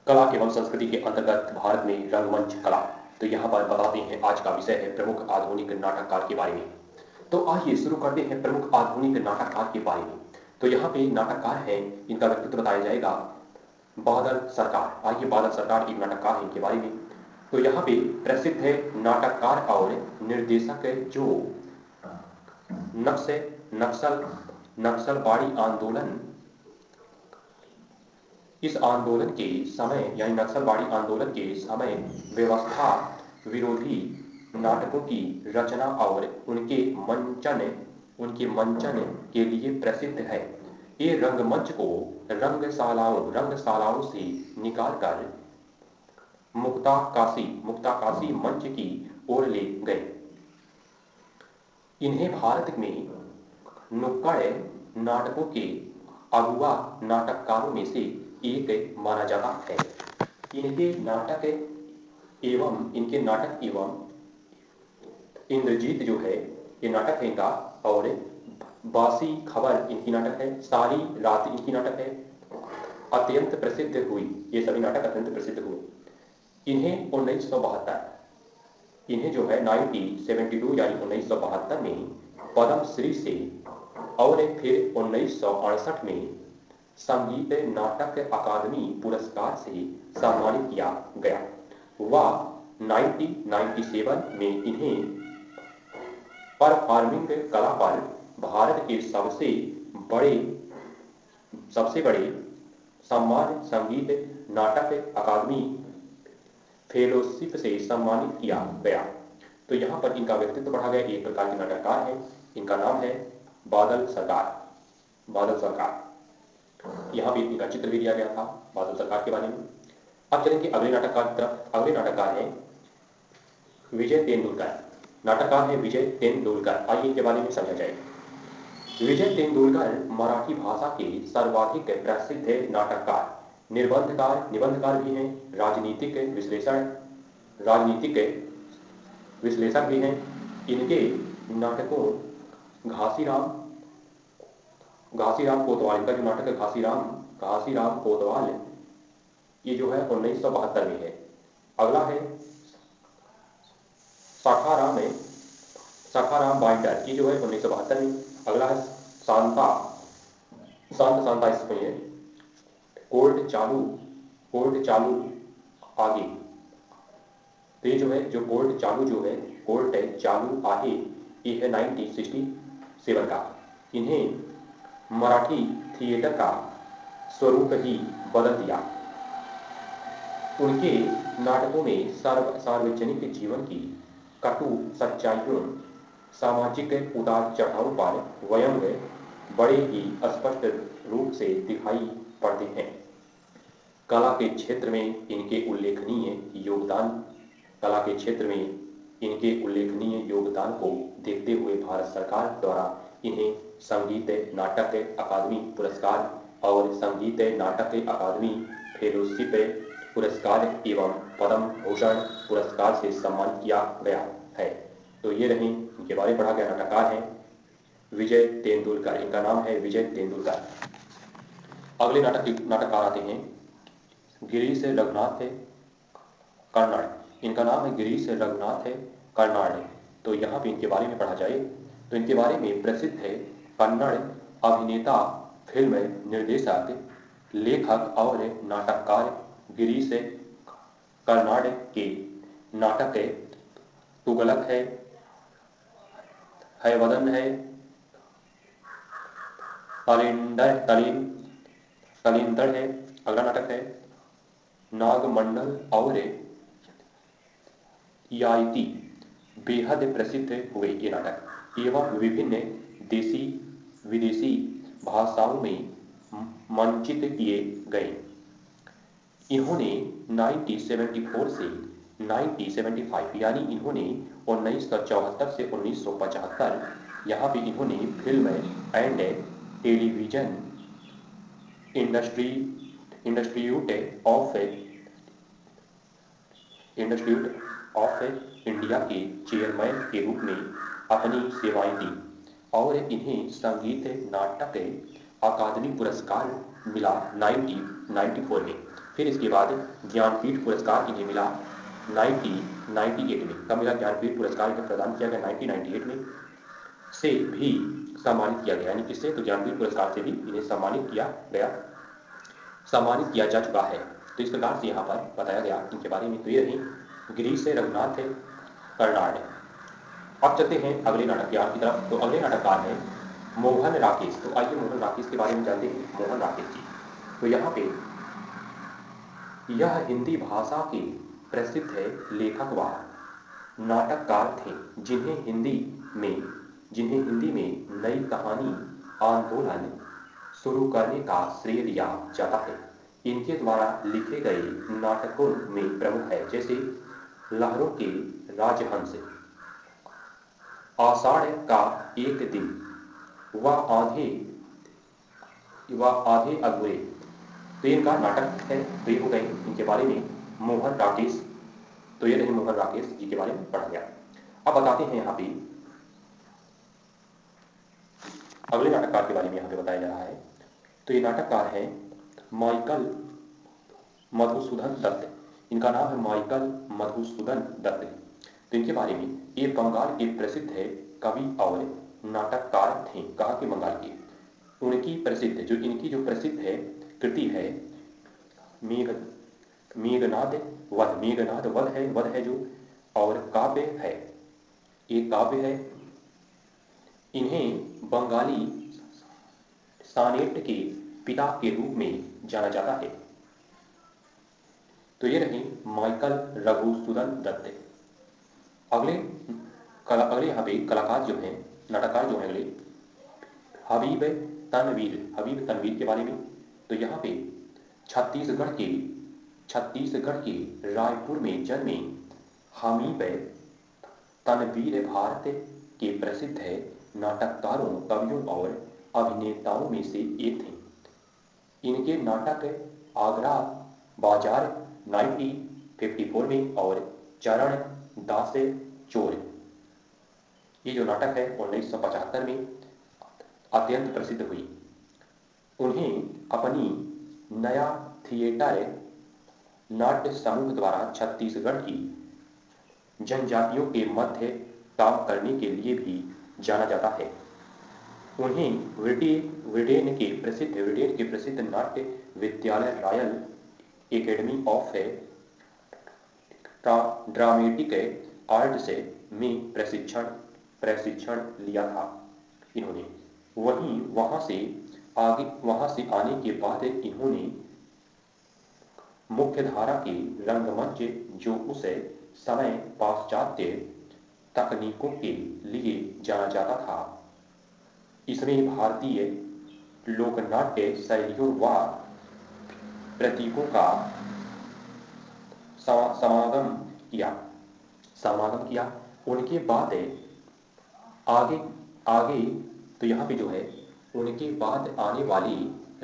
कला एवं संस्कृति के अंतर्गत भारत में रंगमंच कला। तो यहाँ पर बताते हैं, आज का विषय है प्रमुख आधुनिक नाटककार के बारे में। तो आइए शुरू करते हैं प्रमुख आधुनिक नाटककार के बारे में। तो यहाँ पे नाटककार हैं, इनका व्यक्तित्व बताया जाएगा बादल सरकार। आइए बादल सरकार एक नाटककार है, इनके बारे में। तो यहाँ पे प्रसिद्ध है नाटककार और निर्देशक जो नक्सलवाड़ी आंदोलन, इस आंदोलन के समय यानी नक्सलवाड़ी आंदोलन के समय व्यवस्था विरोधी नाटकों की रचना और उनके मंचन के लिए प्रसिद्ध है। ये रंगमंच को रंगशालाओं से निकालकर मुक्ताकाशी मंच की ओर ले गए। इन्हें भारत में नुक्कड़ नाटकों के अगुआ नाटककारों में से एक माना जाता है। इनके नाटक एवं इंद्रजीत जो है, ये नाटक है इनका, और बासी खबर इनकी नाटक है, सारी रात इनकी नाटक है, अत्यंत प्रसिद्ध हुई। ये सभी नाटक अत्यंत प्रसिद्ध हुए। इन्हें 1972 इन्हें जो है 1972 यानी 1972 में पद्मश्री से और फिर 1968 में संगीत नाटक अकादमी पुरस्कार से सम्मानित किया गया। वह 1997 में इन्हें परफॉर्मिंग कला पर भारत के सबसे बड़े सम्मान संगीत नाटक अकादमी फेलोशिप से सम्मानित किया गया। तो यहाँ पर इनका व्यक्तित्व पढ़ा गया। एक प्रकार के नाटककार है, इनका नाम है बादल सरकार। यहाँ पे इनका चित्र भी दिया गया था बादल सरकार के बारे में। अब चलेंगे अगले नाटककार की तरफ। अगले नाटककार हैं विजय तेंदुलकर। नाटककार है विजय तेंदुलकर। आइए इनके बारे में समझा जाए। विजय तेंदुलकर मराठी भाषा के सर्वाधिक प्रसिद्ध नाटककार, निबंधकार भी हैं, राजनीतिक विश्लेषक भी हैं। इनके नाटकों घासीराम कोतवाल, इनका जो नाटक है घासीराम कोतवाल, ये जो है 1972 में है। अगला है सखाराम बाइंडर, ये जो है 1972 में। अगला है शांता इसमें है। कोर्ट चालू आगे, तो ये जो है कोर्ट चालू आगे, ये है 1967 का। इन्हें मराठी थिएटर का स्वरूप ही बदल दिया। उनके नाटकों में सार्वजनिक जीवन की कटु सच्चाइयों, सामाजिक उतार चढ़ाव पर व्यंग बड़े ही स्पष्ट रूप से दिखाई पड़ते हैं। कला के क्षेत्र में इनके उल्लेखनीय योगदान को देखते हुए भारत सरकार द्वारा इन्हें संगीत नाटक अकादमी पुरस्कार और संगीत नाटक अकादमी फेलोशिप पुरस्कार एवं पद्म भूषण पुरस्कार से सम्मानित किया गया है। तो ये रहे, इनके बारे में पढ़ा गया। नाटककार हैं विजय तेंदुलकर, इनका नाम है विजय तेंदुलकर। अगले नाटककार आते हैं गिरीश रघुनाथ कर्नाड। इनका नाम है गिरीश रघुनाथ कर्नाड। तो यहाँ पे इनके बारे में पढ़ा जाए तो इनके बारे में प्रसिद्ध है कन्नड़ अभिनेता, फिल्म निर्देशक, लेखक और नाटककार गिरीश कर्नाड के नाटक तुगलक है वदन है, तलिंदड़ है। अगला नाटक है नागमंडल और याइती। बेहद प्रसिद्ध हुए ये नाटक एवं विभिन्न देसी विदेशी भाषाओं में मंचित किए गए। इन्होंने 1974 से 1975 यानी इन्होंने 1974 से 1975 यहाँ पे इन्होंने film and television institute of India के चेयरमैन के रूप में अपनी सेवाएं दी और इन्हें संगीत नाटक अकादमी पुरस्कार मिला 1994 में। फिर इसके बाद ज्ञानपीठ पुरस्कार इन्हें मिला 1998 में। कब मिला ज्ञानपीठ पुरस्कार इन्हें प्रदान किया गया? 1998 में से भी सम्मानित किया गया, यानी किससे? तो ज्ञानपीठ पुरस्कार से भी इन्हें सम्मानित किया जा चुका है। तो इस प्रकार से यहाँ पर बताया गया इनके बारे में। तो ये रही गिरीश से रघुनाथ कर्नाड। अब चलते हैं अगले नाटककार की तरफ। तो अगले नाटककार हैं मोहन राकेश। तो आइए मोहन राकेश के बारे में जानते हैं। मोहन राकेश जी, तो यहाँ पे यह हिंदी भाषा के प्रसिद्ध लेखक व नाटककार थे, जिन्हें हिंदी में नई कहानी आंदोलन शुरू करने का श्रेय दिया जाता है। इनके द्वारा लिखे गए नाटकों में प्रमुख है जैसे लहरों के राजहंस, आषाढ़ का एक दिन, व आधे अधूरे। तो इनका नाटक है। तो ये हो गए इनके बारे में मोहन राकेश। तो ये रहे मोहन राकेश जी के बारे में पढ़ा गया। अब बताते हैं यहाँ पे अगले नाटककार के बारे में यहाँ पे बताया जा रहा है। तो ये नाटककार है माइकल मधुसूदन दत्त। इनका नाम है माइकल मधुसूदन दत्त। तो इनके बारे में ये बंगाल के प्रसिद्ध है कवि और नाटककार थे। कहा कि बंगाल के इनकी जो प्रसिद्ध है कृति है मेघनाद वध है जो, और काव्य है, ये काव्य है। इन्हें बंगाली सानेट के पिता के रूप में जाना जाता है। तो ये रहे माइकल रघुसूदन दत्त। अगले यहाँ पे कलाकार जो हैं, नाटककार जो हैं अगले हबीब तनवीर के बारे में। तो यहाँ पे छत्तीसगढ़ के रायपुर में जन्मे हबीब तनवीर भारत के प्रसिद्ध है नाटककारों, कवियों और अभिनेताओं में से एक थे। इनके नाटक आगरा बाजार 1954 में और चरण दास चोर, ये जो नाटक है 1975 में अत्यंत प्रसिद्ध हुई। उन्हें अपनी नया थिएटर नाट्य समूह द्वारा छत्तीसगढ़ की जनजातियों के मध्य काम करने के लिए भी जाना जाता है। उन्हें ब्रिटेन के प्रसिद्ध नाट्य विद्यालय royal academy of dramatic arts में प्रशिक्षण लिया था इन्होंने। वहां से आने के बाद इन्होंने मुख्य धारा के रंगमंच, जो उस समय पाश्चात्य तकनीकों के लिए जाना जाता था, इसमें भारतीय लोकनाट्य शैलियों व प्रतीकों का समागम किया। उनके बाद आगे तो यहाँ पे जो है उनके बाद आने वाले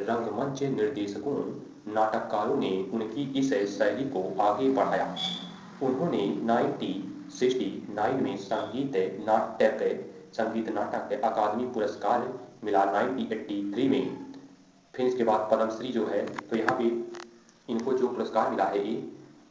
रंगमंच निर्देशकों, नाटककारों ने उनकी इस शैली को आगे बढ़ाया। उन्होंने 1969 में संगीत नाटक अकादमी पुरस्कार मिला 1983 में। फिर इसके बाद पद्मश्री जो है, तो यहाँ पे इनको जो पुरस्कार मिला है ये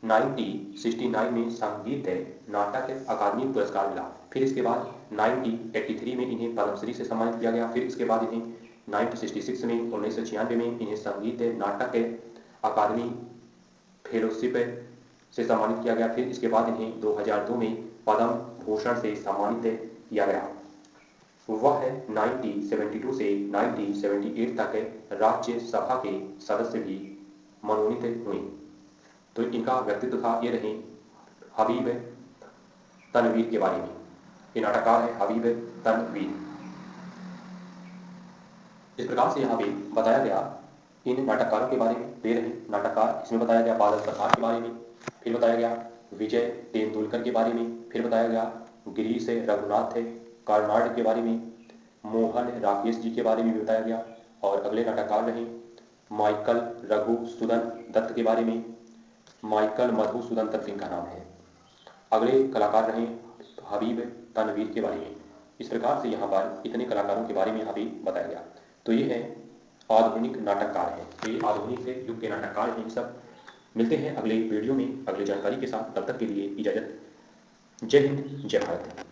1969 में संगीत नाटक अकादमी पुरस्कार मिला। फिर इसके बाद 1983 में इन्हें पद्मश्री से सम्मानित किया गया। फिर इसके बाद इन्हें 1966 में 1996 में इन्हें संगीत नाटक अकादमी फेलोशिप से सम्मानित किया गया। फिर इसके बाद इन्हें 2002 में पद्म भूषण से सम्मानित किया गया। वह 1972 से 1978 तक राज्यसभा के सदस्य भी मनोनीत हुए। तो इनका व्यक्तित्व था। ये रहे हबीब तनवीर के बारे में। ये नाटककार है हबीब तनवीर। इस प्रकार से यहाँ पे बताया गया इन नाटककारों के बारे में। दे रहे नाटककार, इसमें बताया गया बादल प्रसाद के बारे में, फिर बताया गया विजय तेंदुलकर के बारे में, फिर बताया गया गिरीश रघुनाथ कर्नाड के बारे में, मोहन राकेश जी के बारे में भी बताया गया। और अगले नाटककार रहे माइकल रघुसूदन दत्त के बारे में, माइकल मधुसूदन दत्त इनका नाम है। अगले कलाकार रहे हबीब तनवीर के बारे में। इस प्रकार से यहाँ पर इतने कलाकारों के बारे में यहाँ पे बताया गया। तो ये है आधुनिक नाटककार हैं। ये आधुनिक युग के नाटककार हैं सब। मिलते हैं अगले वीडियो में अगली जानकारी के साथ। तब तक के लिए इजाज़त। जय हिंद, जय भारत।